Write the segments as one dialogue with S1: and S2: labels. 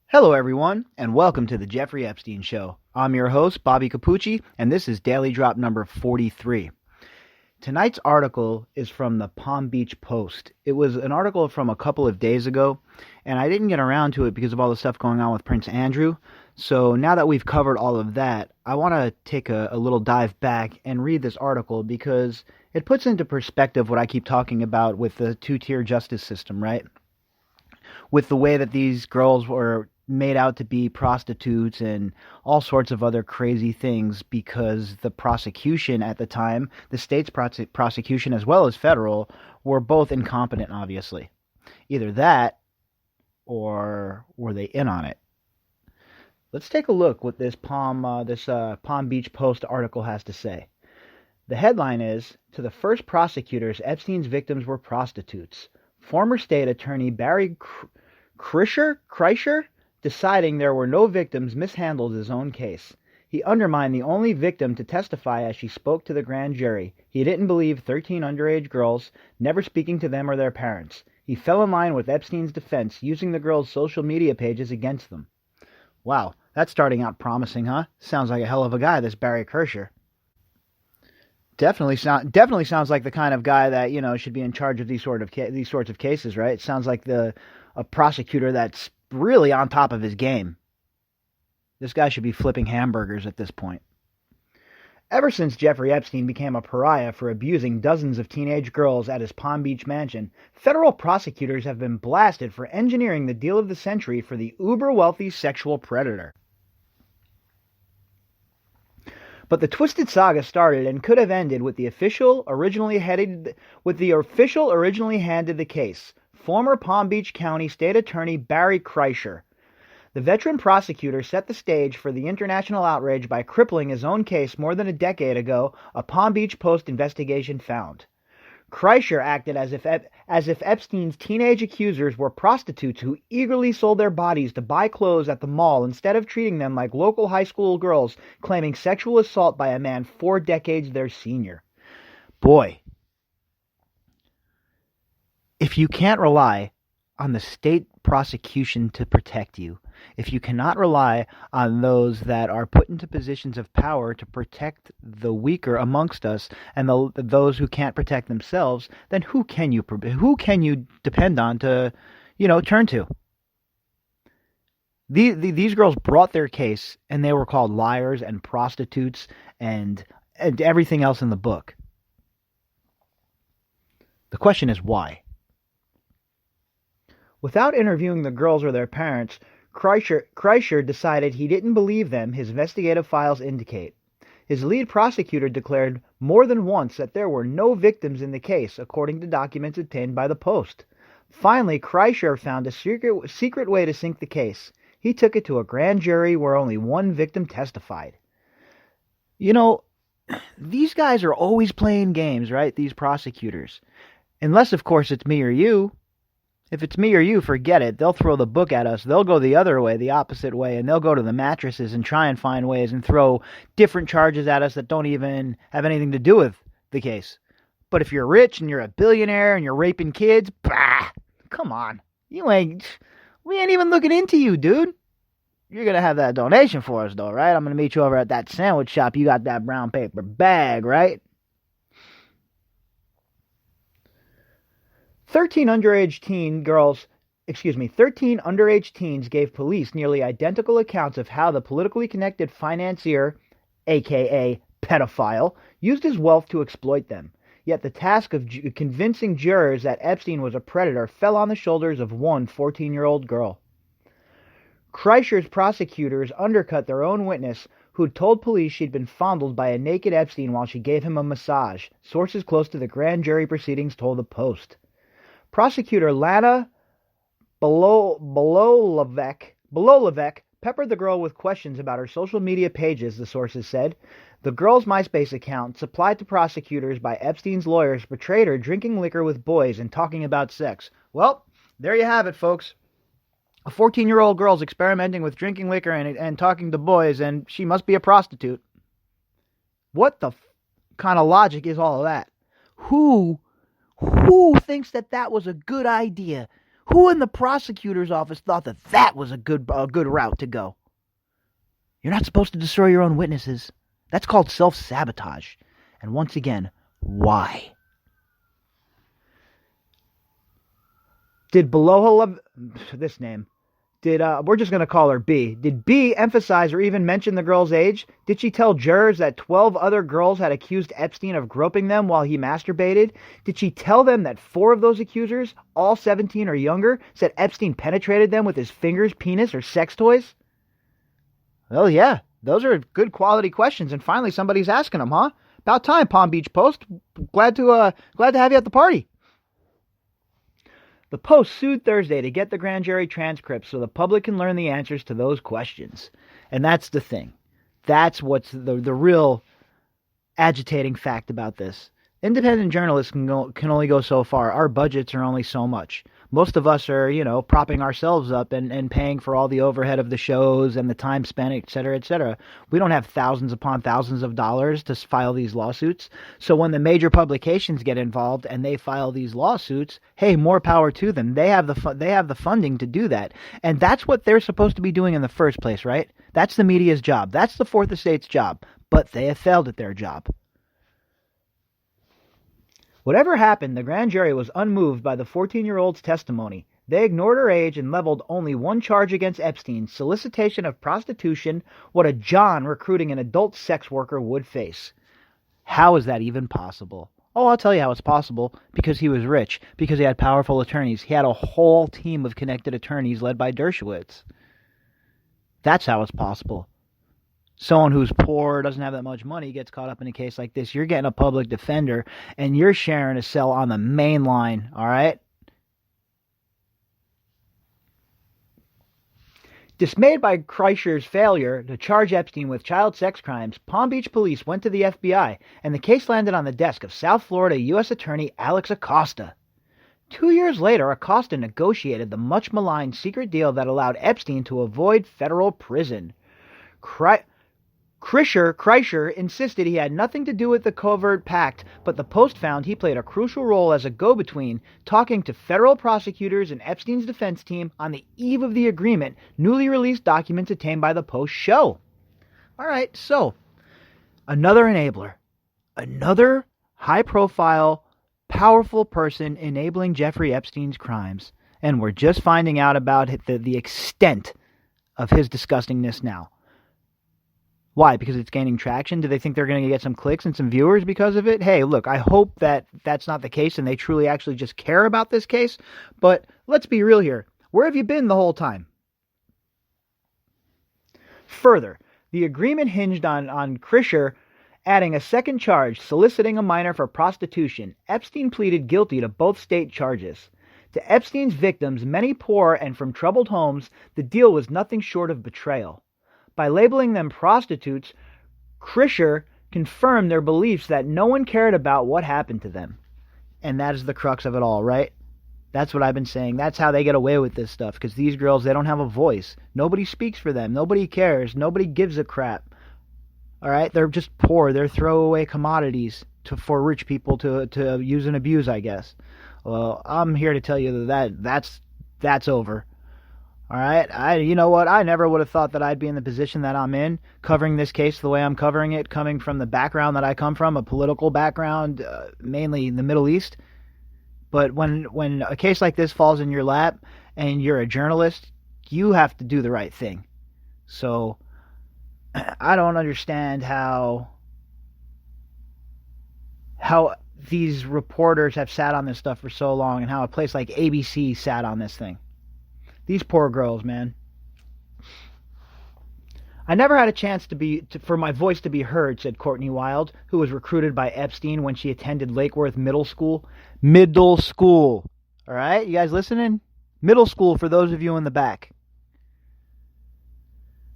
S1: Hello, everyone, and welcome to the Jeffrey Epstein Show. I'm your host, Bobbycapucci, and this is Daily Drop number 43. Tonight's article is from the Palm Beach Post. It was an article from a couple of days ago, and I didn't get around to it because of all the stuff going on with Prince Andrew. So now that we've covered all of that, I want to take a little dive back and read this article because it puts into perspective what I keep talking about with the two-tier justice system, right? With the way that these girls were made out to be prostitutes and all sorts of other crazy things because the prosecution at the time, the state's prosecution as well as federal, were both incompetent, obviously. Either that or were they in on it? Let's take a look what this Palm Beach Post article has to say. The headline is, "To the first prosecutors, Epstein's victims were prostitutes. Former state attorney Barry Kreischer deciding there were no victims mishandled his own case. He undermined the only victim to testify as she spoke to the grand jury. He didn't believe 13 underage girls, never speaking to them or their parents. He fell in line with Epstein's defense, using the girls' social media pages against them." Wow, that's starting out promising, huh? Sounds like a hell of a guy, this Barry Kreischer. Definitely sounds like the kind of guy that should be in charge of these sorts of cases, right? It sounds like a prosecutor that's really on top of his game. This guy should be flipping hamburgers at this point. Ever since Jeffrey Epstein became a pariah for abusing dozens of teenage girls at his Palm Beach mansion, federal prosecutors have been blasted for engineering the deal of the century for the uber-wealthy sexual predator. But the twisted saga started and could have ended with the official originally handed the case, former Palm Beach County State Attorney Barry Kreischer. The veteran prosecutor set the stage for the international outrage by crippling his own case more than a decade ago, a Palm Beach Post investigation found. Kreischer acted as if Epstein's teenage accusers were prostitutes who eagerly sold their bodies to buy clothes at the mall instead of treating them like local high school girls claiming sexual assault by a man 4 decades their senior. Boy, if you can't rely on the state prosecution to protect you, if you cannot rely on those that are put into positions of power to protect the weaker amongst us and those who can't protect themselves, then who can you depend on to, turn to? These girls brought their case, and they were called liars and prostitutes and everything else in the book. The question is why? Without interviewing the girls or their parents, Kreischer decided he didn't believe them, his investigative files indicate. His lead prosecutor declared more than once that there were no victims in the case, according to documents obtained by the Post. Finally, Kreischer found a secret way to sink the case. He took it to a grand jury where only one victim testified. These guys are always playing games, right? These prosecutors. Unless, of course, it's me or you. If it's me or you, forget it. They'll throw the book at us. They'll go the other way, the opposite way, and they'll go to the mattresses and try and find ways and throw different charges at us that don't even have anything to do with the case. But if you're rich and you're a billionaire and you're raping kids, come on. We ain't even looking into you, dude. You're going to have that donation for us, though, right? I'm going to meet you over at that sandwich shop. You got that brown paper bag, right? 13 underage teens gave police nearly identical accounts of how the politically connected financier, aka pedophile, used his wealth to exploit them. Yet the task of convincing jurors that Epstein was a predator fell on the shoulders of one 14-year-old girl. Kreischer's prosecutors undercut their own witness, who'd told police she'd been fondled by a naked Epstein while she gave him a massage, sources close to the grand jury proceedings told the Post. Prosecutor Lana Belolovec peppered the girl with questions about her social media pages, the sources said. The girl's MySpace account, supplied to prosecutors by Epstein's lawyers, portrayed her drinking liquor with boys and talking about sex. Well, there you have it, folks. A 14-year-old girl's experimenting with drinking liquor and talking to boys, and she must be a prostitute. What the kind of logic is all of that? Who thinks that was a good idea? Who in the prosecutor's office thought that that was a good route to go? You're not supposed to destroy your own witnesses. That's called self-sabotage. And once again, why? Did Beloha this name? We're just going to call her B. Did B emphasize or even mention the girl's age? Did she tell jurors that 12 other girls had accused Epstein of groping them while he masturbated? Did she tell them that 4 of those accusers, all 17 or younger, said Epstein penetrated them with his fingers, penis, or sex toys? Well, yeah, those are good quality questions, and finally somebody's asking them, huh? About time, Palm Beach Post. Glad to have you at the party. The Post sued Thursday to get the grand jury transcripts so the public can learn the answers to those questions. And that's the thing. That's what's the real agitating fact about this. Independent journalists can only go so far. Our budgets are only so much. Most of us are, propping ourselves up and paying for all the overhead of the shows and the time spent, et cetera, et cetera. We don't have thousands upon thousands of dollars to file these lawsuits. So when the major publications get involved and they file these lawsuits, hey, more power to them. They have the funding to do that. And that's what they're supposed to be doing in the first place, right? That's the media's job. That's the Fourth Estate's job. But they have failed at their job. Whatever happened, the grand jury was unmoved by the 14-year-old's testimony. They ignored her age and leveled only one charge against Epstein, solicitation of prostitution, what a John recruiting an adult sex worker would face. How is that even possible? Oh, I'll tell you how it's possible. Because he was rich. Because he had powerful attorneys. He had a whole team of connected attorneys led by Dershowitz. That's how it's possible. Someone who's poor, doesn't have that much money, gets caught up in a case like this. You're getting a public defender, and you're sharing a cell on the main line, all right? Dismayed by Kreischer's failure to charge Epstein with child sex crimes, Palm Beach police went to the FBI, and the case landed on the desk of South Florida U.S. Attorney Alex Acosta. 2 years later, Acosta negotiated the much-maligned secret deal that allowed Epstein to avoid federal prison. Kreischer insisted he had nothing to do with the covert pact, but the Post found he played a crucial role as a go-between, talking to federal prosecutors and Epstein's defense team on the eve of the agreement. Newly released documents obtained by the Post show. All right, so another enabler, another high-profile, powerful person enabling Jeffrey Epstein's crimes, and we're just finding out about the extent of his disgustingness now. Why? Because it's gaining traction? Do they think they're going to get some clicks and some viewers because of it? Hey, look, I hope that that's not the case and they truly actually just care about this case. But let's be real here. Where have you been the whole time? Further, the agreement hinged on Kreischer adding a second charge, soliciting a minor for prostitution. Epstein pleaded guilty to both state charges. To Epstein's victims, many poor and from troubled homes, the deal was nothing short of betrayal. By labeling them prostitutes, Kreischer confirmed their beliefs that no one cared about what happened to them. And that is the crux of it all, right? That's what I've been saying. That's how they get away with this stuff, because these girls, they don't have a voice. Nobody speaks for them. Nobody cares. Nobody gives a crap. All right? They're just poor. They're throwaway commodities for rich people to use and abuse, I guess. Well, I'm here to tell you that's over. All right, you know what? I never would have thought that I'd be in the position that I'm in, covering this case the way I'm covering it, coming from the background that I come from, a political background, mainly in the Middle East. But when a case like this falls in your lap and you're a journalist, you have to do the right thing. So I don't understand how these reporters have sat on this stuff for so long, and how a place like ABC sat on this thing. These poor girls, man. I never had a chance for my voice to be heard, said Courtney Wild, who was recruited by Epstein when she attended Lake Worth Middle School. Middle school. All right? You guys listening? Middle school for those of you in the back.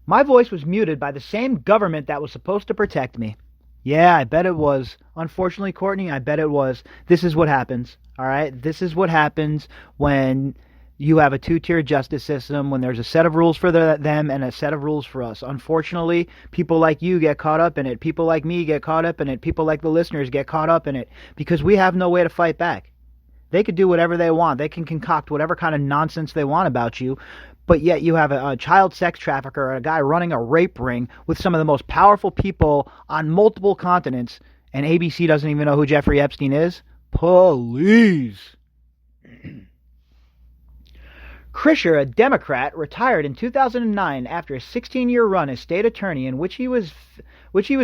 S1: My voice was muted by the same government that was supposed to protect me. Yeah, I bet it was. Unfortunately, Courtney, I bet it was. This is what happens. All right? This is what happens when you have a two-tier justice system, when there's a set of rules for them and a set of rules for us. Unfortunately, people like you get caught up in it. People like me get caught up in it. People like the listeners get caught up in it because we have no way to fight back. They could do whatever they want. They can concoct whatever kind of nonsense they want about you. But yet you have a child sex trafficker, or a guy running a rape ring with some of the most powerful people on multiple continents, and ABC doesn't even know who Jeffrey Epstein is? Please. Krischer, a Democrat, retired in 2009 after a 16-year run as state attorney in which he was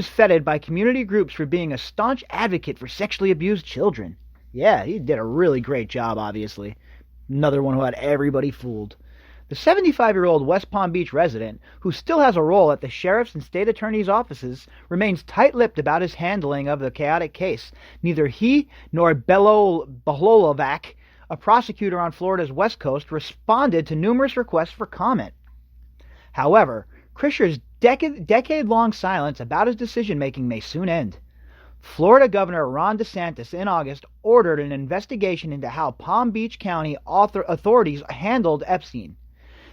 S1: feted by community groups for being a staunch advocate for sexually abused children. Yeah, he did a really great job, obviously. Another one who had everybody fooled. The 75-year-old West Palm Beach resident, who still has a role at the sheriff's and state attorney's offices, remains tight-lipped about his handling of the chaotic case. Neither he nor Belolovac, a prosecutor on Florida's West Coast, responded to numerous requests for comment. However, Krischer's decade-long silence about his decision-making may soon end. Florida Governor Ron DeSantis in August ordered an investigation into how Palm Beach County authorities handled Epstein.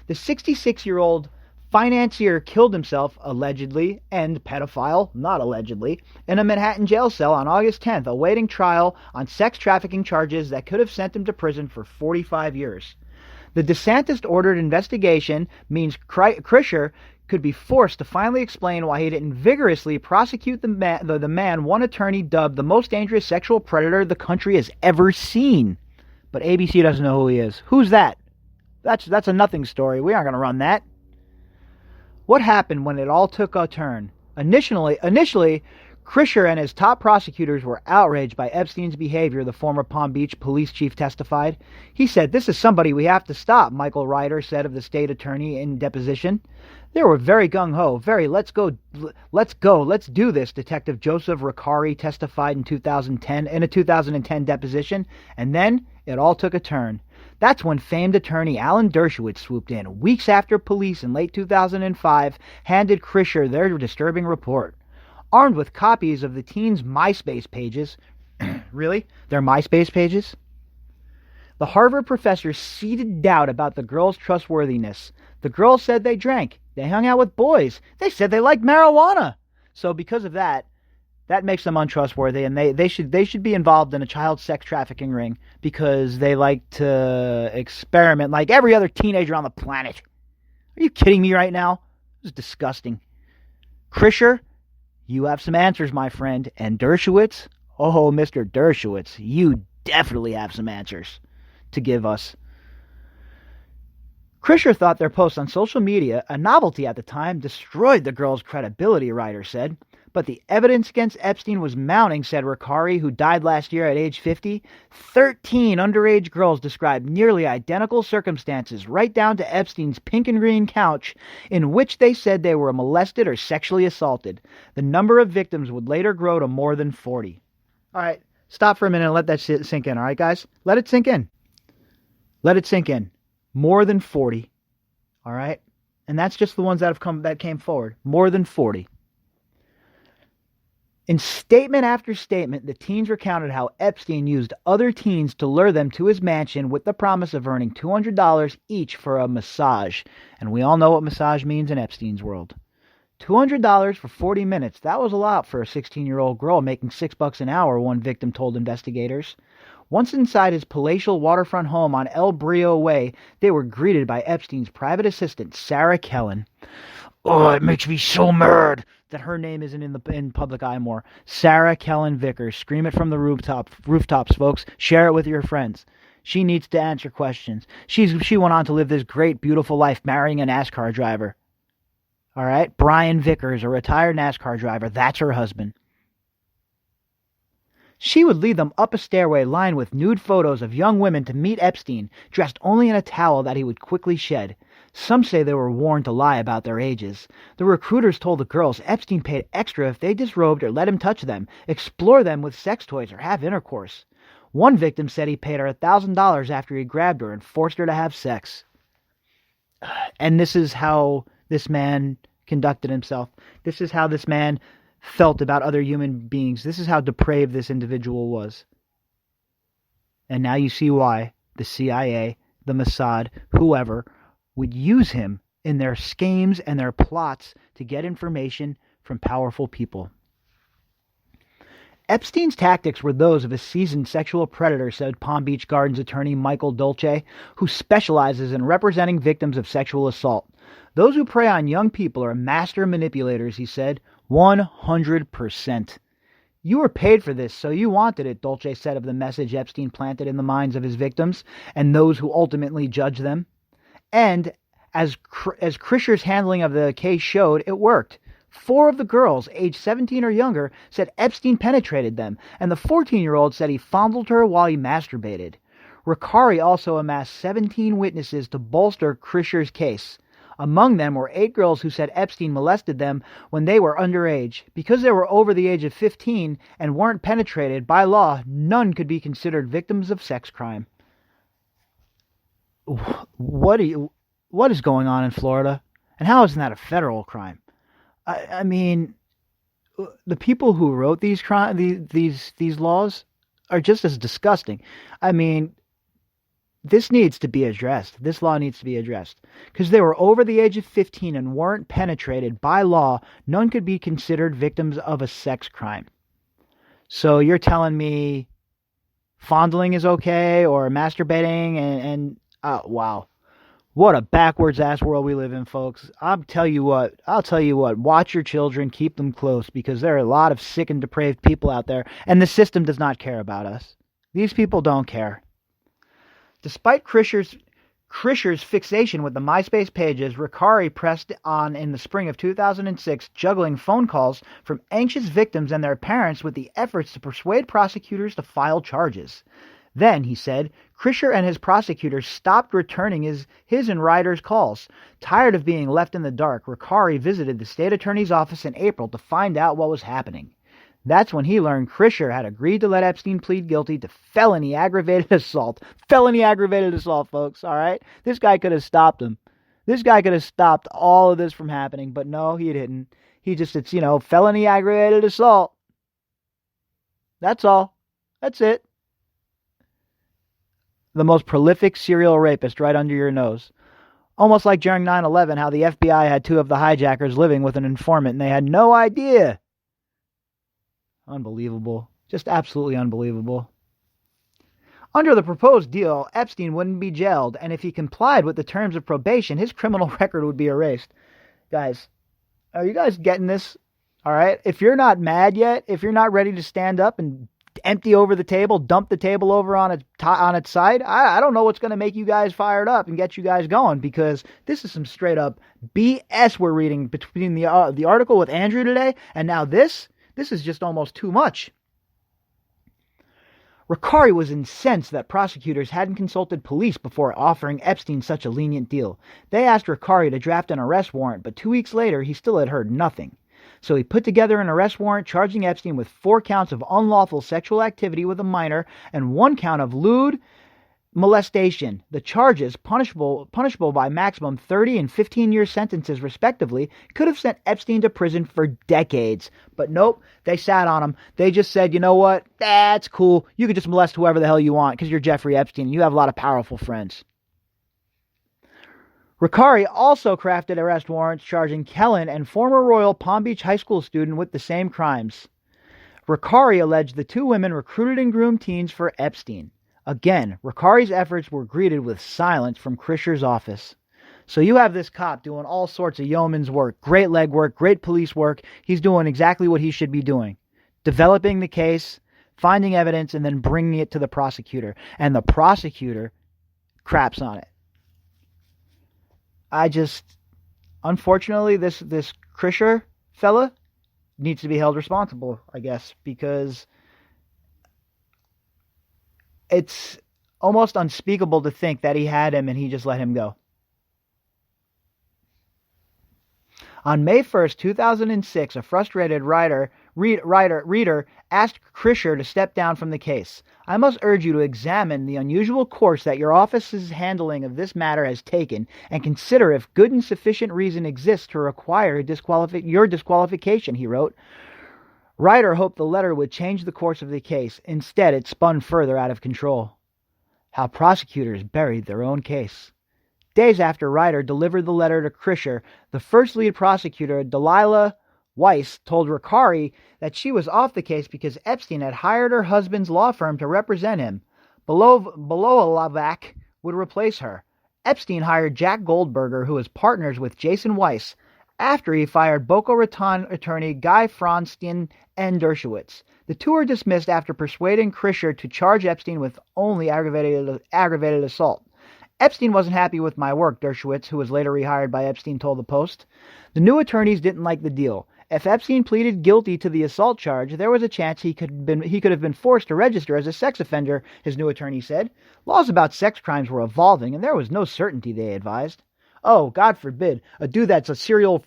S1: The 66-year-old financier killed himself, allegedly, and pedophile, not allegedly, in a Manhattan jail cell on August 10th, awaiting trial on sex trafficking charges that could have sent him to prison for 45 years. The DeSantis-ordered investigation means Krischer could be forced to finally explain why he didn't vigorously prosecute the man one attorney dubbed the most dangerous sexual predator the country has ever seen. But ABC doesn't know who he is. Who's that? That's a nothing story. We aren't going to run that. What happened when it all took a turn? Initially, Krischer and his top prosecutors were outraged by Epstein's behavior, the former Palm Beach police chief testified. He said, "This is somebody we have to stop," Michael Ryder said of the state attorney in deposition. They were very gung-ho, very let's go, let's do this, Detective Joseph Riccari testified in a 2010 deposition, and then it all took a turn. That's when famed attorney Alan Dershowitz swooped in, weeks after police in late 2005 handed Krischer their disturbing report. Armed with copies of the teens' MySpace pages, really? Their MySpace pages? The Harvard professor seeded doubt about the girls' trustworthiness. The girls said they drank. They hung out with boys. They said they liked marijuana. So because of that makes them untrustworthy, and they should be involved in a child sex trafficking ring because they like to experiment like every other teenager on the planet. Are you kidding me right now? This is disgusting. Krischer, you have some answers, my friend. And Dershowitz? Oh, Mr. Dershowitz, you definitely have some answers to give us. Krischer thought their post on social media, a novelty at the time, destroyed the girls' credibility, Ryder said. But the evidence against Epstein was mounting, said Riccari, who died last year at age 50. 13 underage girls described nearly identical circumstances, right down to Epstein's pink and green couch, in which they said they were molested or sexually assaulted. The number of victims would later grow to more than 40. All right, stop for a minute and let that sink in, all right, guys? Let it sink in. Let it sink in. More than 40. All right? And that's just the ones that came forward. More than 40. In statement after statement, the teens recounted how Epstein used other teens to lure them to his mansion with the promise of earning $200 each for a massage. And we all know what massage means in Epstein's world. $200 for 40 minutes. That was a lot for a 16-year-old girl making $6 an hour, one victim told investigators. Once inside his palatial waterfront home on El Brio Way, they were greeted by Epstein's private assistant, Sarah Kellen. Oh, it makes me so mad that her name isn't in public eye more. Sarah Kellen Vickers. Scream it from the rooftops, folks. Share it with your friends. She needs to answer questions. She went on to live this great, beautiful life, marrying a NASCAR driver. All right? Brian Vickers, a retired NASCAR driver. That's her husband. She would lead them up a stairway lined with nude photos of young women to meet Epstein, dressed only in a towel that he would quickly shed. Some say they were warned to lie about their ages. The recruiters told the girls Epstein paid extra if they disrobed or let him touch them, explore them with sex toys, or have intercourse. One victim said he paid her $1,000 after he grabbed her and forced her to have sex. And this is how this man conducted himself. This is how this man felt about other human beings. This is how depraved this individual was. And now you see why the CIA, the Mossad, whoever, would use him in their schemes and their plots to get information from powerful people. Epstein's tactics were those of a seasoned sexual predator, said Palm Beach Gardens attorney Michael Dolce, who specializes in representing victims of sexual assault. Those who prey on young people are master manipulators, he said. 100%. You were paid for this, so you wanted it, Dolce said of the message Epstein planted in the minds of his victims and those who ultimately judged them. And as Krischer's handling of the case showed, it worked. 4 of the girls, aged 17 or younger, said Epstein penetrated them, and the 14-year-old said he fondled her while he masturbated. Ricari also amassed 17 witnesses to bolster Krischer's case. Among them were 8 girls who said Epstein molested them when they were underage. Because they were over the age of 15 and weren't penetrated, by law, none could be considered victims of sex crime. What is going on in Florida? And how isn't that a federal crime? I mean, the people who wrote these laws are just as disgusting. I mean, this needs to be addressed. This law needs to be addressed. Because they were over the age of 15 and weren't penetrated. By law, none could be considered victims of a sex crime. So you're telling me fondling is okay, or masturbating, and wow. What a backwards ass world we live in, folks. I'll tell you what, watch your children, keep them close, because there are a lot of sick and depraved people out there, and the system does not care about us. These people don't care. Despite Krischer's fixation with the MySpace pages, Ricari pressed on in the spring of 2006, juggling phone calls from anxious victims and their parents with the efforts to persuade prosecutors to file charges. Then, he said, Krischer and his prosecutors stopped returning his and Ryder's calls. Tired of being left in the dark, Ricari visited the state attorney's office in April to find out what was happening. That's when he learned Krischer had agreed to let Epstein plead guilty to felony aggravated assault. Felony aggravated assault, folks, all right? This guy could have stopped him. This guy could have stopped all of this from happening, but no, he didn't. It's felony aggravated assault. That's all. That's it. The most prolific serial rapist right under your nose. Almost like during 9/11, how the FBI had 2 of the hijackers living with an informant and they had no idea. Unbelievable. Just absolutely unbelievable. Under the proposed deal, Epstein wouldn't be jailed, and if he complied with the terms of probation, his criminal record would be erased. Guys, are you guys getting this? All right? If you're not mad yet, if you're not ready to stand up and empty over the table, dump the table over on its side, I don't know what's going to make you guys fired up and get you guys going, because this is some straight up BS we're reading between the article with Andrew today and now this. This is just almost too much. Ricari was incensed that prosecutors hadn't consulted police before offering Epstein such a lenient deal. They asked Ricari to draft an arrest warrant, but 2 weeks later he still had heard nothing. So he put together an arrest warrant charging Epstein with 4 counts of unlawful sexual activity with a minor and 1 count of lewd molestation. The charges, punishable by maximum 30 and 15-year sentences respectively, could have sent Epstein to prison for decades. But nope, they sat on him. They just said, you know what? That's cool. You can just molest whoever the hell you want because you're Jeffrey Epstein and you have a lot of powerful friends. Ricari also crafted arrest warrants charging Kellen and former Royal Palm Beach High School student with the same crimes. Ricari alleged the 2 women recruited and groomed teens for Epstein. Again, Ricari's efforts were greeted with silence from Krischer's office. So you have this cop doing all sorts of yeoman's work, great legwork, great police work. He's doing exactly what he should be doing. Developing the case, finding evidence, and then bringing it to the prosecutor. And the prosecutor craps on it. Unfortunately, this Krischer fella needs to be held responsible, I guess, because it's almost unspeakable to think that he had him and he just let him go. On May 1st, 2006, a frustrated reader asked Krischer to step down from the case. I must urge you to examine the unusual course that your office's handling of this matter has taken and consider if good and sufficient reason exists to require your disqualification, he wrote. Ryder hoped the letter would change the course of the case. Instead, it spun further out of control. How prosecutors buried their own case. Days after Ryder delivered the letter to Krischer, the first lead prosecutor, Delilah Weiss told Ricari that she was off the case because Epstein had hired her husband's law firm to represent him. Belovalavac would replace her. Epstein hired Jack Goldberger, who was partners with Jason Weiss, after he fired Boca Raton attorney Guy Fronstein and Dershowitz. The two were dismissed after persuading Krischer to charge Epstein with only aggravated assault. Epstein wasn't happy with my work, Dershowitz, who was later rehired by Epstein, told the Post. The new attorneys didn't like the deal. If Epstein pleaded guilty to the assault charge, there was a chance he could have been forced to register as a sex offender, his new attorney said. Laws about sex crimes were evolving, and there was no certainty, they advised. Oh, God forbid, a dude that's a serial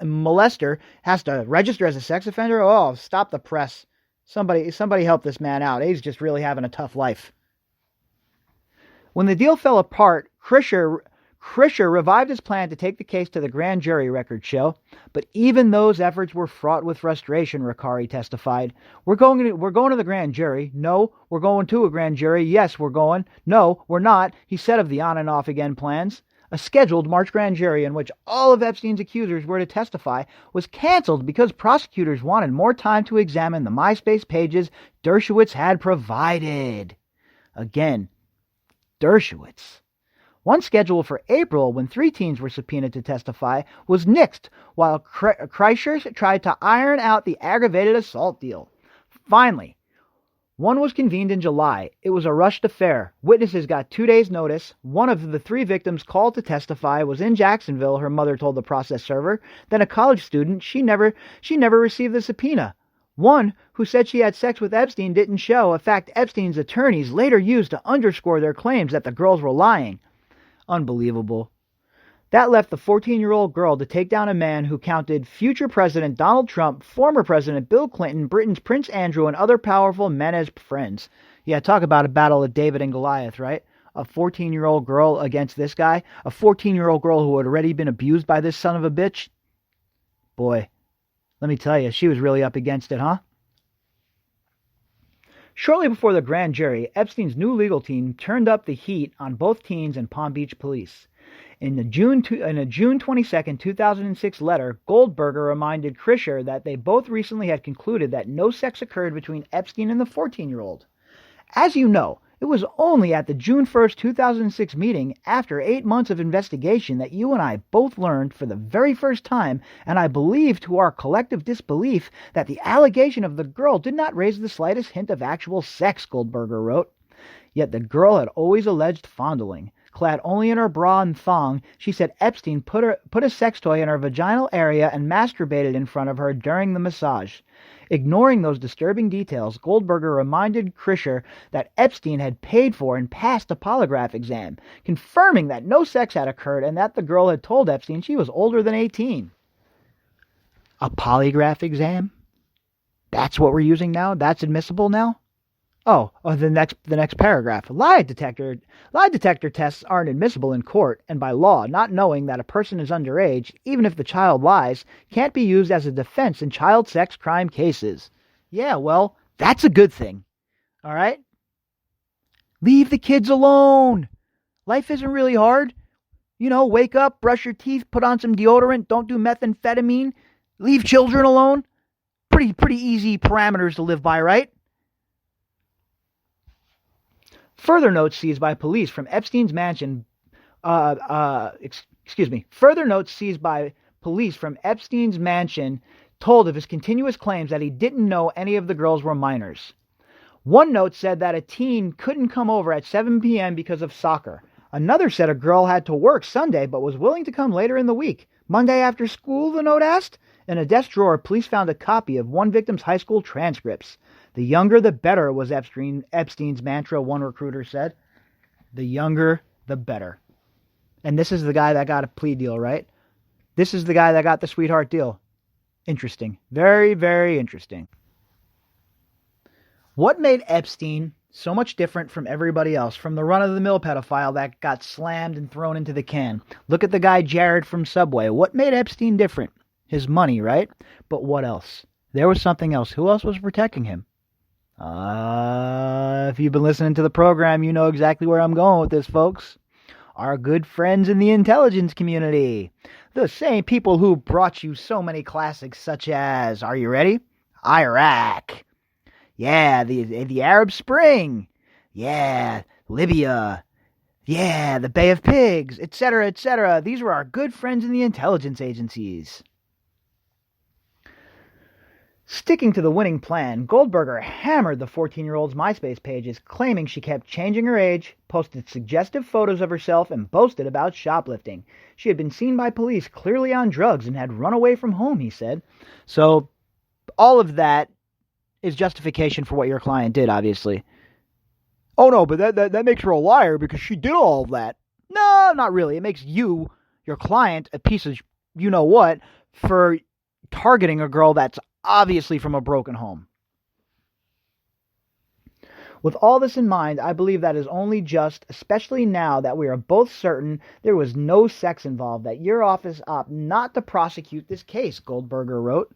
S1: molester has to register as a sex offender? Oh, stop the press. Somebody help this man out. He's just really having a tough life. When the deal fell apart, Krischer revived his plan to take the case to the grand jury, records show. But even those efforts were fraught with frustration, Ricari testified. We're going to the grand jury. No, we're going to a grand jury. Yes, we're going. No, we're not, he said of the on and off again plans. A scheduled March grand jury in which all of Epstein's accusers were to testify was canceled because prosecutors wanted more time to examine the MySpace pages Dershowitz had provided. Again, Dershowitz. One scheduled for April, when 3 teens were subpoenaed to testify, was nixed, while Kreischer tried to iron out the aggravated assault deal. Finally, one was convened in July. It was a rushed affair. Witnesses got 2 days' notice. One of the 3 victims called to testify was in Jacksonville, her mother told the process server. Then a college student, she never received the subpoena. One, who said she had sex with Epstein, didn't show, a fact Epstein's attorneys later used to underscore their claims that the girls were lying. Unbelievable. That left the 14-year-old girl to take down a man who counted future President Donald Trump, former President Bill Clinton, Britain's Prince Andrew, and other powerful men as friends. Yeah, talk about a battle of David and Goliath, right? A 14-year-old girl against this guy? A 14-year-old girl who had already been abused by this son of a bitch? Boy, let me tell you, she was really up against it, huh? Shortly before the grand jury, Epstein's new legal team turned up the heat on both teens and Palm Beach police. In a June 22, 2006 letter, Goldberger reminded Krischer that they both recently had concluded that no sex occurred between Epstein and the 14-year-old. As you know, it was only at the June 1, 2006 meeting, after 8 months of investigation, that you and I both learned for the very first time, and I believe to our collective disbelief, that the allegation of the girl did not raise the slightest hint of actual sex, Goldberger wrote. Yet the girl had always alleged fondling. Clad only in her bra and thong, she said Epstein put a sex toy in her vaginal area and masturbated in front of her during the massage. Ignoring those disturbing details, Goldberger reminded Krischer that Epstein had paid for and passed a polygraph exam, confirming that no sex had occurred and that the girl had told Epstein she was older than 18. A polygraph exam? That's what we're using now? That's admissible now? Oh, the next paragraph. Lie detector tests aren't admissible in court, and by law, not knowing that a person is underage, even if the child lies, can't be used as a defense in child sex crime cases. Yeah, well, that's a good thing. All right? Leave the kids alone. Life isn't really hard. You know, wake up, brush your teeth, put on some deodorant, don't do methamphetamine, leave children alone. Pretty easy parameters to live by, right? Further notes seized by police from Epstein's mansion, Further notes seized by police from Epstein's mansion told of his continuous claims that he didn't know any of the girls were minors. One note said that a teen couldn't come over at 7 p.m. because of soccer. Another said a girl had to work Sunday but was willing to come later in the week. Monday after school, the note asked? In a desk drawer, police found a copy of one victim's high school transcripts. The younger, the better, was Epstein's mantra, one recruiter said. The younger, the better. And this is the guy that got a plea deal, right? This is the guy that got the sweetheart deal. Interesting. Very, very interesting. What made Epstein so much different from everybody else, from the run-of-the-mill pedophile that got slammed and thrown into the can? Look at the guy Jared from Subway. What made Epstein different? His money, right? But what else? There was something else. Who else was protecting him? If you've been listening to the program, you know exactly where I'm going with this, folks. our good friends in the intelligence community. The same people who brought you so many classics such as, are you ready? Iraq. Yeah, the Arab Spring. Yeah, Libya. Yeah, the Bay of Pigs, etc., etc. These were our good friends in the intelligence agencies. Sticking to the winning plan, Goldberger hammered the 14-year-old's MySpace pages, claiming she kept changing her age, posted suggestive photos of herself, and boasted about shoplifting. She had been seen by police clearly on drugs and had run away from home, he said. So, all of that is justification for what your client did, obviously. Oh no, but that makes her a liar because she did all of that. No, not really. It makes you, your client, a piece of you-know-what for targeting a girl that's obviously from a broken home. With all this in mind, I believe that is only just, especially now that we are both certain there was no sex involved, that your office ought not to prosecute this case, Goldberger wrote.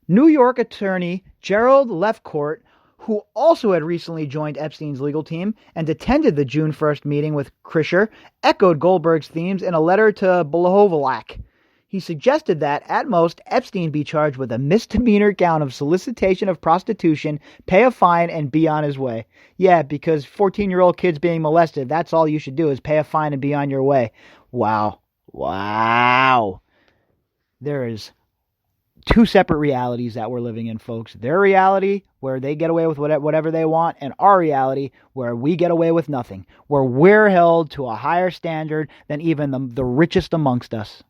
S1: New York attorney Gerald Lefcourt, who also had recently joined Epstein's legal team and attended the June 1st meeting with Krischer, echoed Goldberg's themes in a letter to Blahovalak. He suggested that, at most, Epstein be charged with a misdemeanor count of solicitation of prostitution, pay a fine, and be on his way. Yeah, because 14-year-old kids being molested, that's all you should do is pay a fine and be on your way. Wow. There is two separate realities that we're living in, folks. Their reality, where they get away with whatever they want, and our reality, where we get away with nothing, where we're held to a higher standard than even the richest amongst us.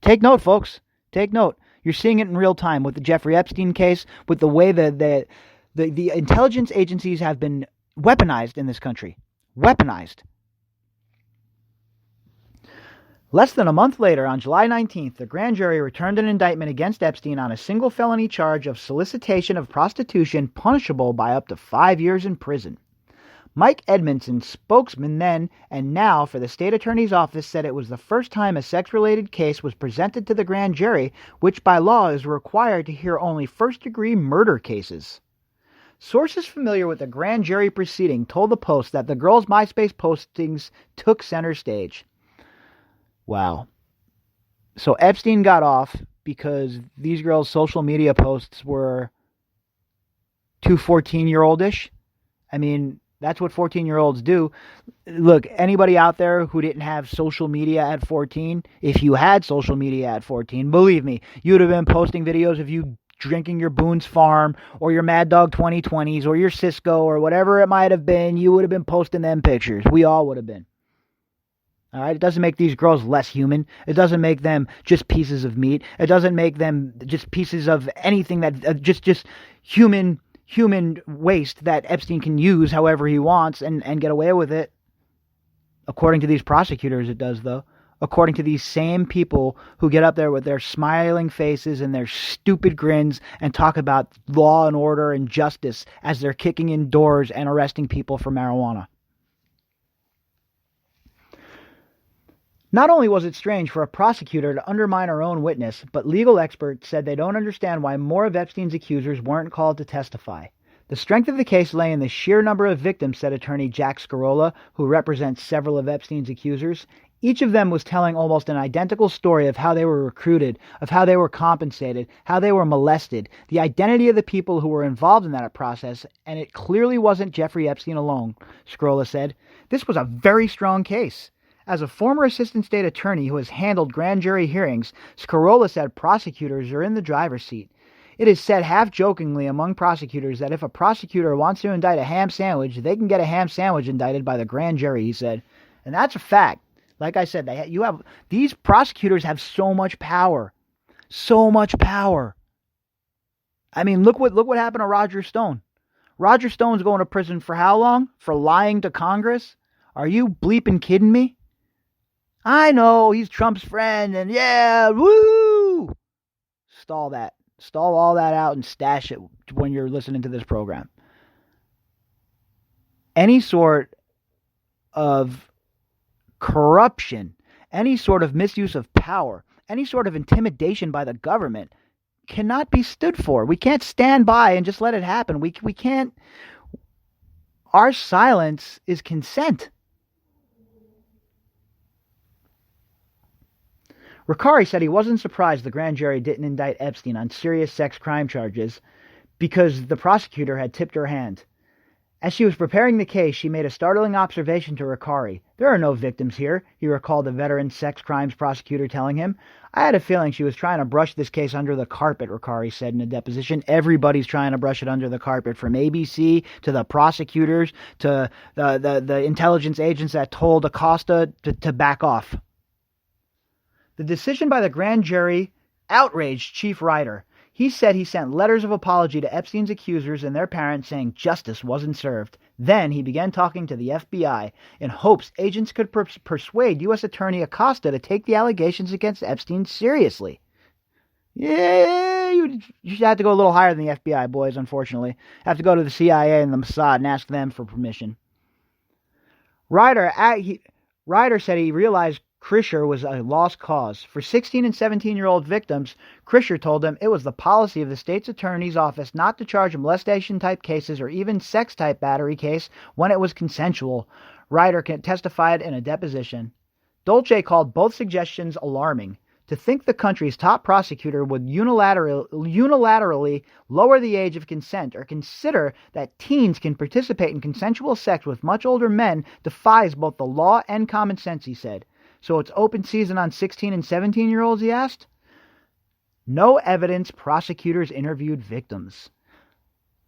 S1: Take note, folks. Take note. You're seeing it in real time with the Jeffrey Epstein case, with the way the intelligence agencies have been weaponized in this country. Weaponized. Less than a month later, on July 19th, the grand jury returned an indictment against Epstein on a single felony charge of solicitation of prostitution punishable by up to 5 years in prison. Mike Edmondson, spokesman then and now for the state attorney's office, said it was the first time a sex-related case was presented to the grand jury, which by law is required to hear only first-degree murder cases. Sources familiar with the grand jury proceeding told the Post that the girl's MySpace postings took center stage. Wow. So Epstein got off because these girls' social media posts were too 14-year-oldish. I mean, that's what 14-year-olds do. Look, anybody out there who didn't have social media at 14, if you had social media at 14, believe me, you'd have been posting videos of you drinking your Boone's Farm or your Mad Dog 2020s or your Cisco or whatever it might have been. You would have been posting them pictures. We all would have been. All right? It doesn't make these girls less human. It doesn't make them just pieces of meat. It doesn't make them just pieces of anything that just human waste that Epstein can use however he wants and get away with it. According to these prosecutors, it does, though. According to these same people who get up there with their smiling faces and their stupid grins and talk about law and order and justice as they're kicking in doors and arresting people for marijuana. Not only was it strange for a prosecutor to undermine her own witness, but legal experts said they don't understand why more of Epstein's accusers weren't called to testify. The strength of the case lay in the sheer number of victims, said attorney Jack Scarola, who represents several of Epstein's accusers. Each of them was telling almost an identical story of how they were recruited, of how they were compensated, how they were molested, the identity of the people who were involved in that process, and it clearly wasn't Jeffrey Epstein alone, Scarola said. This was a very strong case. As a former assistant state attorney who has handled grand jury hearings, Scarola said prosecutors are in the driver's seat. It is said half-jokingly among prosecutors that if a prosecutor wants to indict a ham sandwich, they can get a ham sandwich indicted by the grand jury, he said. And that's a fact. Like I said, these prosecutors have so much power. So much power. I mean, look what happened to Roger Stone. Roger Stone's going to prison for how long? For lying to Congress? Are you bleeping kidding me? I know, he's Trump's friend, and yeah, woo! Stall that. Stall all that out and stash it when you're listening to this program. Any sort of corruption, any sort of misuse of power, any sort of intimidation by the government cannot be stood for. We can't stand by and just let it happen. We can't. Our silence is consent. Ricari said he wasn't surprised the grand jury didn't indict Epstein on serious sex crime charges because the prosecutor had tipped her hand. As she was preparing the case, she made a startling observation to Ricari. There are no victims here, he recalled the veteran sex crimes prosecutor telling him. I had a feeling she was trying to brush this case under the carpet, Ricari said in a deposition. Everybody's trying to brush it under the carpet, from ABC to the prosecutors to the intelligence agents that told Acosta to back off. The decision by the grand jury outraged Chief Ryder. He said he sent letters of apology to Epstein's accusers and their parents saying justice wasn't served. Then he began talking to the FBI in hopes agents could persuade U.S. Attorney Acosta to take the allegations against Epstein seriously. Yeah, you should have to go a little higher than the FBI, boys, unfortunately. Have to go to the CIA and the Mossad and ask them for permission. Ryder said he realized Krischer was a lost cause. For 16 and 17-year-old victims, Krischer told them it was the policy of the state's attorney's office not to charge molestation-type cases or even sex-type battery case when it was consensual. Ryder testified in a deposition. Dolce called both suggestions alarming. To think the country's top prosecutor would unilaterally lower the age of consent or consider that teens can participate in consensual sex with much older men defies both the law and common sense, he said. So it's open season on 16 and 17-year-olds, he asked? No evidence prosecutors interviewed victims.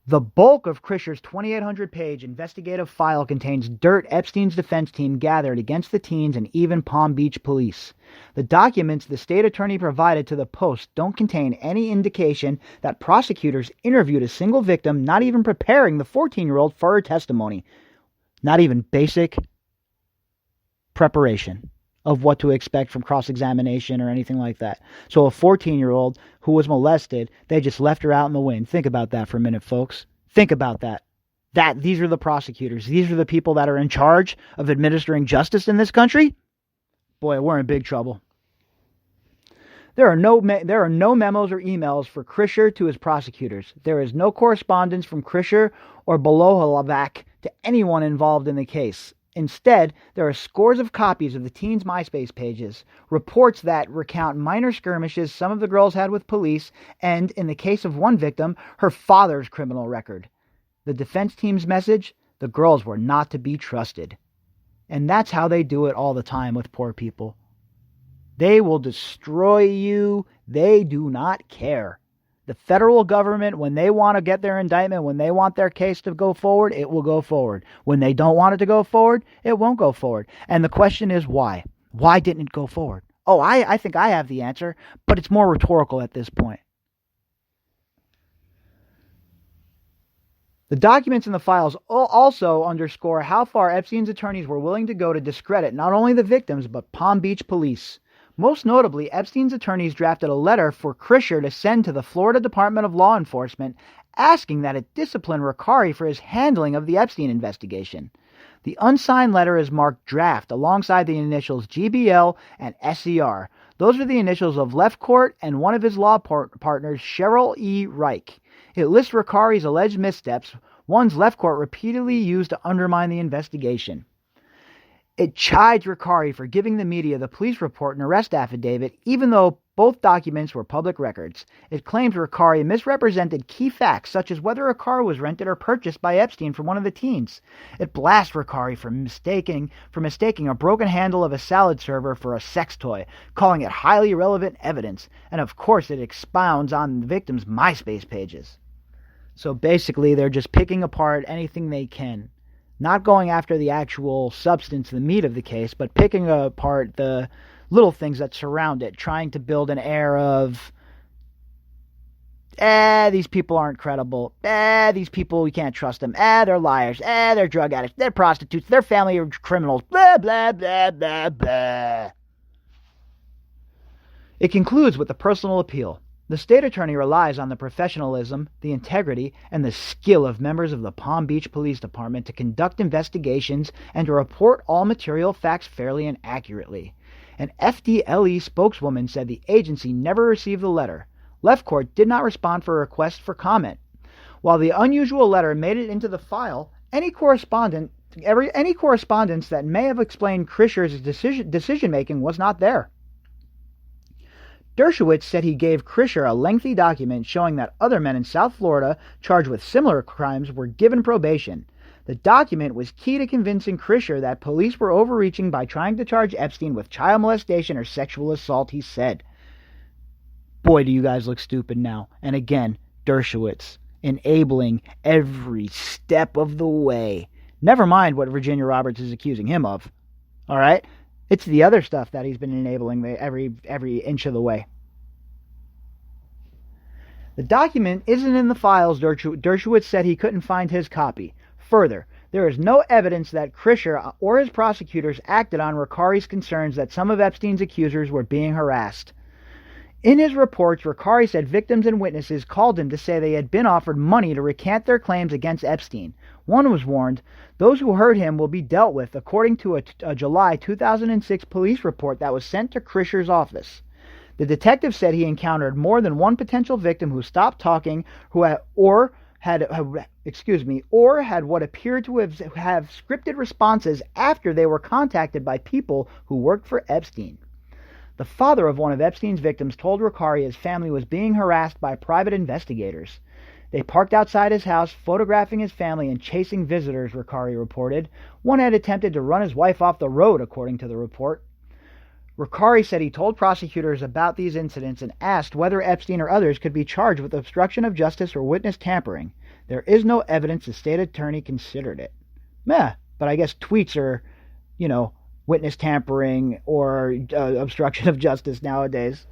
S1: The bulk of Krischer's 2,800-page investigative file contains dirt Epstein's defense team gathered against the teens and even Palm Beach police. The documents the state attorney provided to the Post don't contain any indication that prosecutors interviewed a single victim, not even preparing the 14-year-old for her testimony. Not even basic preparation of what to expect from cross-examination or anything like that. So a 14-year-old who was molested, they just left her out in the wind. Think about that for a minute, folks. Think about that. These are the prosecutors. These are the people that are in charge of administering justice in this country. Boy, we're in big trouble. There are no memos or emails for Krischer to his prosecutors. There is no correspondence from Krischer or Beloholovac to anyone involved in the case. Instead, there are scores of copies of the teens' MySpace pages, reports that recount minor skirmishes some of the girls had with police, and, in the case of one victim, her father's criminal record. The defense team's message? The girls were not to be trusted. And that's how they do it all the time with poor people. They will destroy you. They do not care. The federal government, when they want to get their indictment, when they want their case to go forward, it will go forward. When they don't want it to go forward, it won't go forward. And the question is why? Why didn't it go forward? Oh, I think I have the answer, but it's more rhetorical at this point. The documents in the files also underscore how far Epstein's attorneys were willing to go to discredit not only the victims, but Palm Beach police. Most notably, Epstein's attorneys drafted a letter for Krischer to send to the Florida Department of Law Enforcement asking that it discipline Ricari for his handling of the Epstein investigation. The unsigned letter is marked draft alongside the initials GBL and SER. Those are the initials of Lefcourt and one of his law partners, Cheryl E. Reich. It lists Ricari's alleged missteps, ones Lefcourt repeatedly used to undermine the investigation. It chides Ricari for giving the media the police report and arrest affidavit, even though both documents were public records. It claims Ricari misrepresented key facts, such as whether a car was rented or purchased by Epstein from one of the teens. It blasts Ricari for mistaking a broken handle of a salad server for a sex toy, calling it highly relevant evidence. And of course, it expounds on the victims' MySpace pages. So basically, they're just picking apart anything they can. Not going after the actual substance, the meat of the case, but picking apart the little things that surround it, trying to build an air of, these people aren't credible. These people, we can't trust them. They're liars. They're drug addicts. They're prostitutes. Their family are criminals. Blah, blah, blah, blah, blah. It concludes with a personal appeal. The state attorney relies on the professionalism, the integrity, and the skill of members of the Palm Beach Police Department to conduct investigations and to report all material facts fairly and accurately. An FDLE spokeswoman said the agency never received the letter. Lefcourt did not respond for a request for comment. While the unusual letter made it into the file, any correspondence that may have explained Krischer's decision-making was not there. Dershowitz said he gave Krischer a lengthy document showing that other men in South Florida charged with similar crimes were given probation. The document was key to convincing Krischer that police were overreaching by trying to charge Epstein with child molestation or sexual assault, he said. Boy, do you guys look stupid now. And again, Dershowitz, enabling every step of the way. Never mind what Virginia Roberts is accusing him of. All right? It's the other stuff that he's been enabling every inch of the way. The document isn't in the files. Dershowitz said he couldn't find his copy. Further, there is no evidence that Krischer or his prosecutors acted on Ricari's concerns that some of Epstein's accusers were being harassed. In his reports, Ricari said victims and witnesses called him to say they had been offered money to recant their claims against Epstein. One was warned, those who hurt him will be dealt with, according to a July 2006 police report that was sent to Krischer's office. The detective said he encountered more than one potential victim who stopped talking, had what appeared to have scripted responses after they were contacted by people who worked for Epstein. The father of one of Epstein's victims told Ricari his family was being harassed by private investigators. They parked outside his house, photographing his family and chasing visitors, Ricari reported. One had attempted to run his wife off the road, according to the report. Ricari said he told prosecutors about these incidents and asked whether Epstein or others could be charged with obstruction of justice or witness tampering. There is no evidence the state attorney considered it. But I guess tweets are, witness tampering or obstruction of justice nowadays.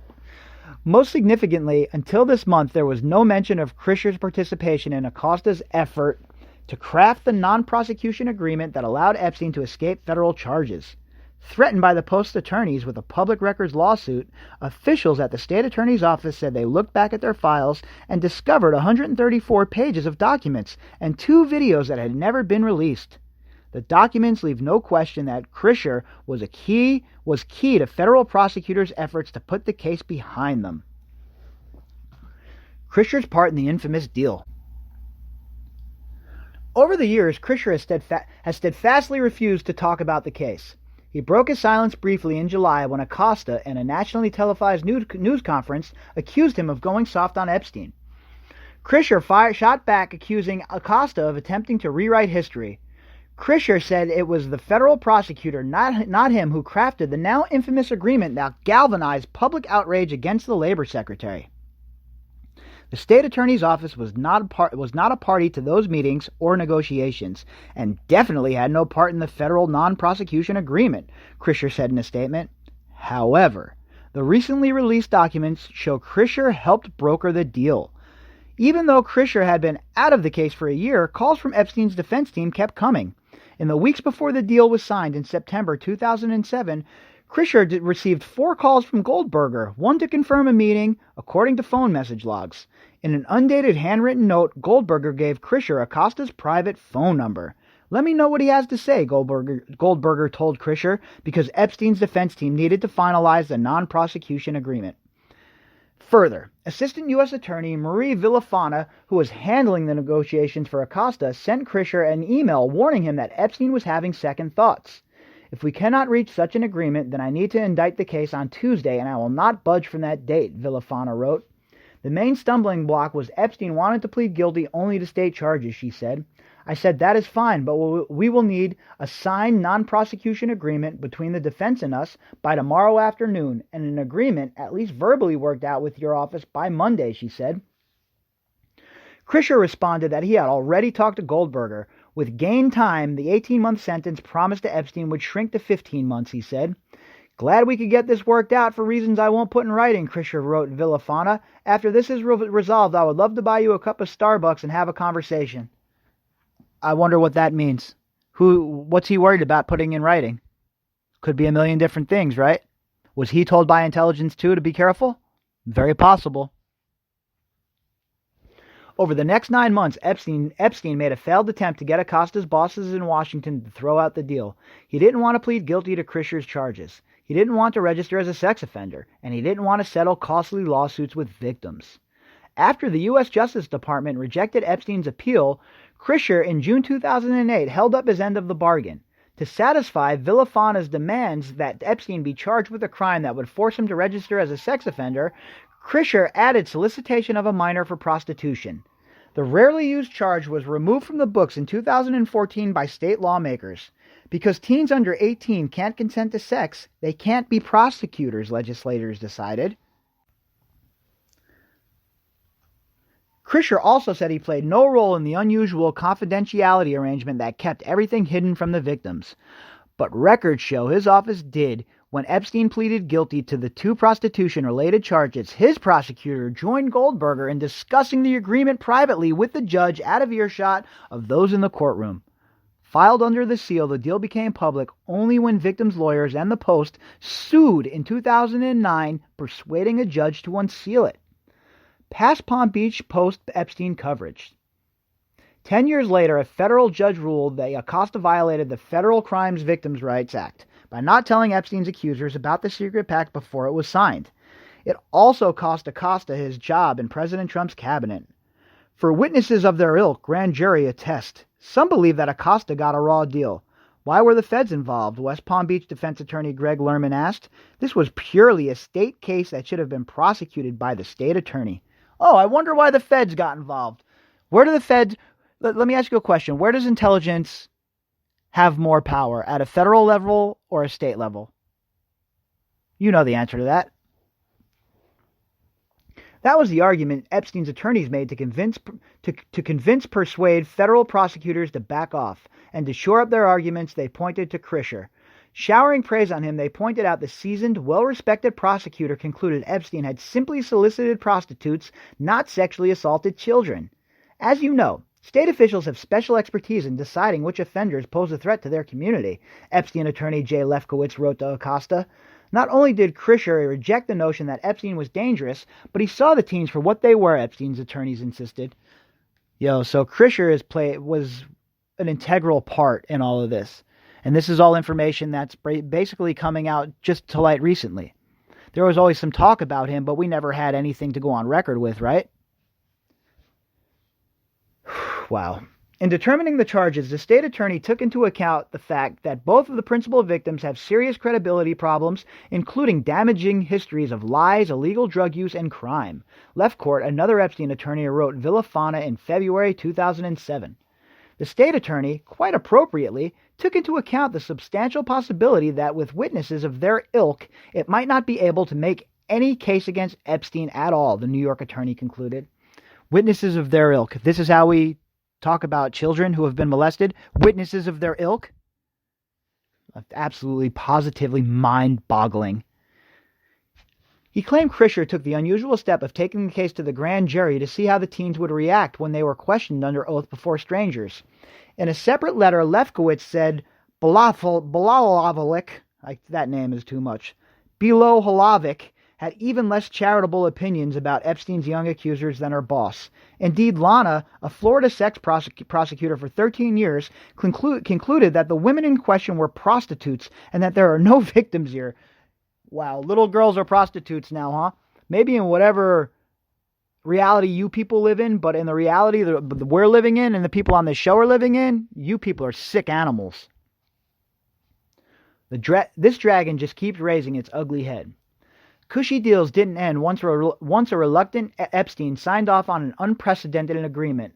S1: Most significantly, until this month, there was no mention of Krischer's participation in Acosta's effort to craft the non-prosecution agreement that allowed Epstein to escape federal charges. Threatened by the Post's attorneys with a public records lawsuit, officials at the state attorney's office said they looked back at their files and discovered 134 pages of documents and 2 videos that had never been released. The documents leave no question that Krischer was key to federal prosecutors' efforts to put the case behind them. Krischer's part in the infamous deal. Over the years, Krischer has steadfastly refused to talk about the case. He broke his silence briefly in July when Acosta, in a nationally televised news conference, accused him of going soft on Epstein. Krischer shot back, accusing Acosta of attempting to rewrite history. Krischer said it was the federal prosecutor, not him, who crafted the now infamous agreement that galvanized public outrage against the labor secretary. The state attorney's office was not a party to those meetings or negotiations, and definitely had no part in the federal non-prosecution agreement, Krischer said in a statement. However, the recently released documents show Krischer helped broker the deal. Even though Krischer had been out of the case for a year, calls from Epstein's defense team kept coming. In the weeks before the deal was signed in September 2007, Krischer received 4 calls from Goldberger, one to confirm a meeting, according to phone message logs. In an undated handwritten note, Goldberger gave Krischer Acosta's private phone number. Let me know what he has to say, Goldberger told Krischer, because Epstein's defense team needed to finalize the non-prosecution agreement. Further, Assistant U.S. Attorney Marie Villafana, who was handling the negotiations for Acosta, sent Krischer an email warning him that Epstein was having second thoughts. If we cannot reach such an agreement, then I need to indict the case on Tuesday, and I will not budge from that date, Villafana wrote. The main stumbling block was Epstein wanted to plead guilty only to state charges, she said. I said that is fine, but we will need a signed non-prosecution agreement between the defense and us by tomorrow afternoon, and an agreement, at least verbally worked out with your office by Monday, she said. Krischer responded that he had already talked to Goldberger. With gained time, the 18-month sentence promised to Epstein would shrink to 15 months, he said. Glad we could get this worked out for reasons I won't put in writing, Krischer wrote Villafana. After this is resolved, I would love to buy you a cup of Starbucks and have a conversation. I wonder what that means. What's he worried about putting in writing? Could be a million different things, right? Was he told by intelligence too to be careful? Very possible. Over the next 9 months, Epstein made a failed attempt to get Acosta's bosses in Washington to throw out the deal. He didn't want to plead guilty to Krischer's charges. He didn't want to register as a sex offender, and he didn't want to settle costly lawsuits with victims. After the U.S. Justice Department rejected Epstein's appeal, Krischer in June 2008 held up his end of the bargain. To satisfy Villafana's demands that Epstein be charged with a crime that would force him to register as a sex offender, Krischer added solicitation of a minor for prostitution. The rarely used charge was removed from the books in 2014 by state lawmakers. Because teens under 18 can't consent to sex, they can't be prosecutors, legislators decided. Krischer also said he played no role in the unusual confidentiality arrangement that kept everything hidden from the victims. But records show his office did. When Epstein pleaded guilty to the 2 prostitution-related charges, his prosecutor joined Goldberger in discussing the agreement privately with the judge out of earshot of those in the courtroom. Filed under the seal, the deal became public only when victims' lawyers and the Post sued in 2009, persuading a judge to unseal it. Past Palm Beach Post-Epstein coverage. 10 years later, a federal judge ruled that Acosta violated the Federal Crimes Victims' Rights Act by not telling Epstein's accusers about the secret pact before it was signed. It also cost Acosta his job in President Trump's cabinet. For witnesses of their ilk, grand jury attest. Some believe that Acosta got a raw deal. Why were the feds involved? West Palm Beach defense attorney Greg Lerman asked. This was purely a state case that should have been prosecuted by the state attorney. Oh, I wonder why the feds got involved. Where do the feds... Let me ask you a question. Where does intelligence have more power, at a federal level or a state level? You know the answer to that. That was the argument Epstein's attorneys made to persuade federal prosecutors to back off, and to shore up their arguments, they pointed to Krischer. Showering praise on him, they pointed out the seasoned, well-respected prosecutor concluded Epstein had simply solicited prostitutes, not sexually assaulted children. As you know, state officials have special expertise in deciding which offenders pose a threat to their community, Epstein attorney Jay Lefkowitz wrote to Acosta. Not only did Krischer reject the notion that Epstein was dangerous, but he saw the teens for what they were, Epstein's attorneys insisted. So Krischer was an integral part in all of this. And this is all information that's basically coming out just to light recently. There was always some talk about him, but we never had anything to go on record with, right? Wow. In determining the charges, the state attorney took into account the fact that both of the principal victims have serious credibility problems, including damaging histories of lies, illegal drug use, and crime. Lefcourt, another Epstein attorney, wrote Villafana in February 2007. The state attorney, quite appropriately, took into account the substantial possibility that with witnesses of their ilk, it might not be able to make any case against Epstein at all, the New York attorney concluded. Witnesses of their ilk. This is how we talk about children who have been molested. Witnesses of their ilk. Absolutely, positively mind-boggling. He claimed Krischer took the unusual step of taking the case to the grand jury to see how the teens would react when they were questioned under oath before strangers. In a separate letter, Lefkowitz said, Beloholovic, that name is too much, Beloholovic had even less charitable opinions about Epstein's young accusers than her boss. Indeed, Lana, a Florida sex prosecutor for 13 years, concluded that the women in question were prostitutes and that there are no victims here. Wow, little girls are prostitutes now, huh? Maybe in whatever reality you people live in, but in the reality that we're living in and the people on this show are living in, you people are sick animals. This dragon just keeps raising its ugly head. Cushy deals didn't end once a reluctant Epstein signed off on an unprecedented agreement.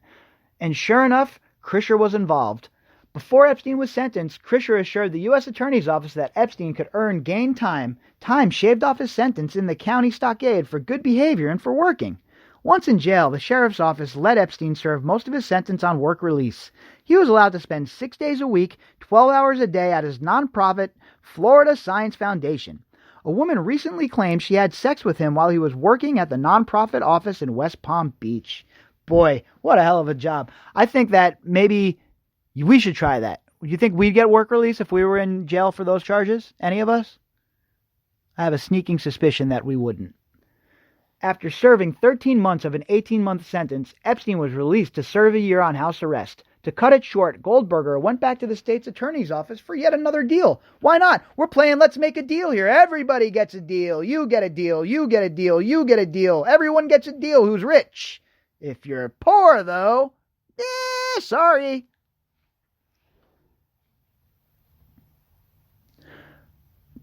S1: And sure enough, Krischer was involved. Before Epstein was sentenced, Krischer assured the U.S. Attorney's Office that Epstein could earn gain time shaved off his sentence in the county stockade for good behavior and for working. Once in jail, the sheriff's office let Epstein serve most of his sentence on work release. He was allowed to spend 6 days a week, 12 hours a day at his nonprofit, Florida Science Foundation. A woman recently claimed she had sex with him while he was working at the nonprofit office in West Palm Beach. Boy, what a hell of a job. I think that maybe we should try that. Do you think we'd get work release if we were in jail for those charges? Any of us? I have a sneaking suspicion that we wouldn't. After serving 13 months of an 18-month sentence, Epstein was released to serve a year on house arrest. To cut it short, Goldberger went back to the state's attorney's office for yet another deal. Why not? We're playing Let's Make a Deal here. Everybody gets a deal. You get a deal. You get a deal. You get a deal. Everyone gets a deal who's rich. If you're poor, though, sorry.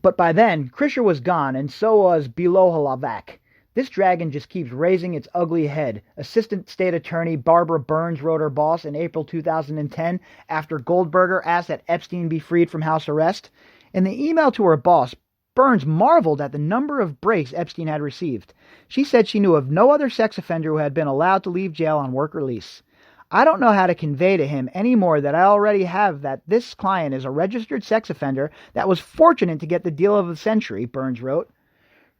S1: But by then, Krisher was gone, and so was Bilohalavac. This dragon just keeps raising its ugly head. Assistant State Attorney Barbara Burns wrote her boss in April 2010 after Goldberger asked that Epstein be freed from house arrest. In the email to her boss, Burns marveled at the number of breaks Epstein had received. She said she knew of no other sex offender who had been allowed to leave jail on work release. I don't know how to convey to him any more that I already have that this client is a registered sex offender that was fortunate to get the deal of the century, Burns wrote.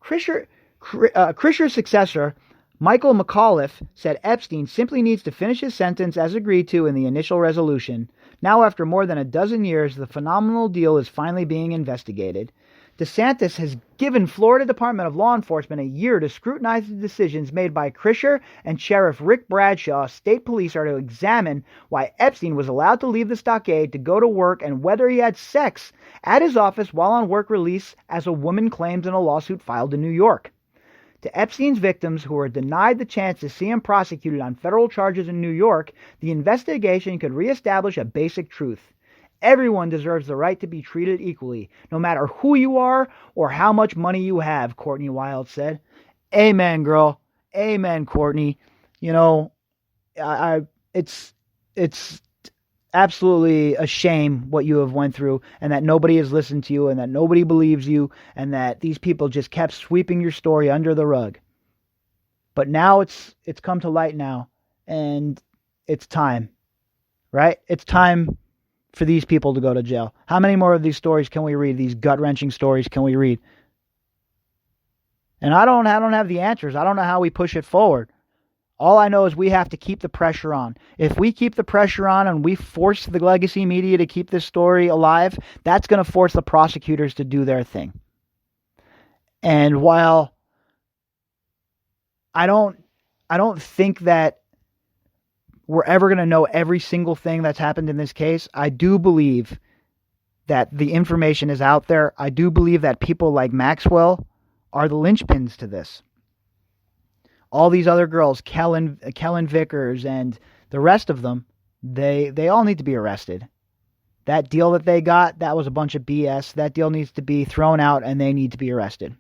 S1: Krisher's successor, Michael McAuliffe, said Epstein simply needs to finish his sentence as agreed to in the initial resolution. Now, after more than a dozen years, the phenomenal deal is finally being investigated. DeSantis has given Florida Department of Law Enforcement a year to scrutinize the decisions made by Krisher, and Sheriff Rick Bradshaw, state police, are to examine why Epstein was allowed to leave the stockade to go to work and whether he had sex at his office while on work release, as a woman claims in a lawsuit filed in New York. To Epstein's victims who were denied the chance to see him prosecuted on federal charges in New York, the investigation could reestablish a basic truth. Everyone deserves the right to be treated equally, no matter who you are or how much money you have, Courtney Wild said. Amen, girl. Amen, Courtney. You know, it's absolutely a shame what you have went through, and that nobody has listened to you, and that nobody believes you, and that these people just kept sweeping your story under the rug. But now it's come to light now, and it's time, right? It's time for these people to go to jail. How many more of these stories can we read? These gut-wrenching stories can we read? And I don't have the answers. I don't know how we push it forward. All I know is we have to keep the pressure on. If we keep the pressure on and we force the legacy media to keep this story alive, that's going to force the prosecutors to do their thing. And while I don't think that we're ever going to know every single thing that's happened in this case, I do believe that the information is out there. I do believe that people like Maxwell are the linchpins to this. All these other girls, Kellen Vickers and the rest of them, they all need to be arrested. That deal that they got, that was a bunch of BS. That deal needs to be thrown out and they need to be arrested.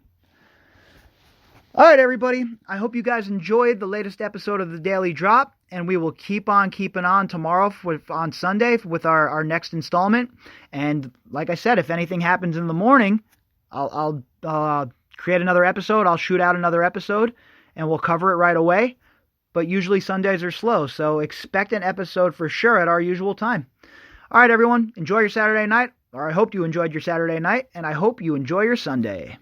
S1: All right, everybody. I hope you guys enjoyed the latest episode of the Daily Drop, and we will keep on keeping on tomorrow on Sunday with our next installment. And like I said, if anything happens in the morning, I'll create another episode. I'll shoot out another episode, and we'll cover it right away. But usually Sundays are slow, so expect an episode for sure at our usual time. All right, everyone. Enjoy your Saturday night, or I hope you enjoyed your Saturday night, and I hope you enjoy your Sunday.